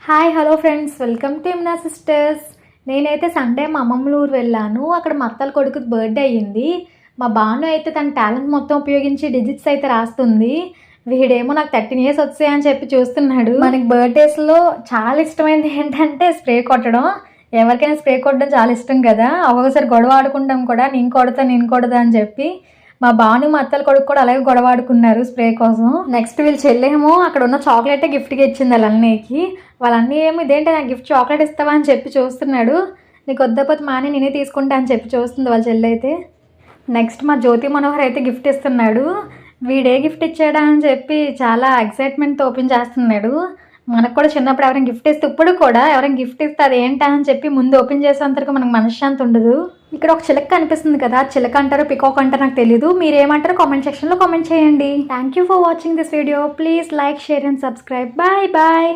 Hi hello friends, welcome to Imnah sisters. నేనైతే Sunday మా అమ్మమ్మ ఊరు వెళ్ళాను. అక్కడ మా అత్తల కొడుకుది బర్త్డే అయ్యింది. మా బాను అయితే తన టాలెంట్ మొత్తం ఉపయోగించి డిజిట్స్ అయితే రాస్తుంది. వీడేమో నాకు 13 years వచ్చాయని చెప్పి చూస్తున్నాడు. మనకి బర్త్డేస్లో చాలా ఇష్టమైనది ఏంటంటే స్ప్రే కొట్టడం. ఎవరికైనా స్ప్రే కొట్టడం చాలా ఇష్టం కదా. ఒక్కొక్కసారి గొడవ ఆడుకుంటాం కూడా, నేను కొడతా అని చెప్పి. మా బాను మా అత్తల కొడుకు కూడా అలాగే గొడవ ఆడుకున్నారు స్ప్రే కోసం. నెక్స్ట్ వీళ్ళు చెల్లేమో అక్కడ ఉన్న చాక్లెటే గిఫ్ట్గా ఇచ్చింది వాళ్ళ అన్నయ్యకి. వాళ్ళ అన్నయ్య ఏమో ఇదేంటి నాకు గిఫ్ట్ చాక్లెట్ ఇస్తావా అని చెప్పి చూస్తున్నాడు. నీకు వద్దపోతే మానే నేనే తీసుకుంటా అని చెప్పి చూస్తుంది వాళ్ళ చెల్లి అయితే. నెక్స్ట్ మా జ్యోతి మనోహర్ అయితే గిఫ్ట్ ఇస్తున్నాడు. వీడే గిఫ్ట్ ఇచ్చాడా అని చెప్పి చాలా ఎక్సైట్మెంట్తో ఓపెన్ చేస్తున్నాడు. మనకు కూడా చిన్నప్పుడు ఎవరైనా గిఫ్ట్ ఇస్తే ఇప్పుడు కూడా ఎవరైనా గిఫ్ట్ ఇస్తే అది ఏంటా అని చెప్పి ముందు ఓపెన్ చేసేంతవరకు మనకు మనశ్శాంతి ఉండదు. ఇక్కడ ఒక చిలక కనిపిస్తుంది కదా, చిలక అంటారో పికాక్ అంటారో నాకు తెలీదు. మీరు ఏమంటారో కామెంట్ సెక్షన్లో కామెంట్ చేయండి. Thank you for watching this video. Please like, share and subscribe. Bye bye.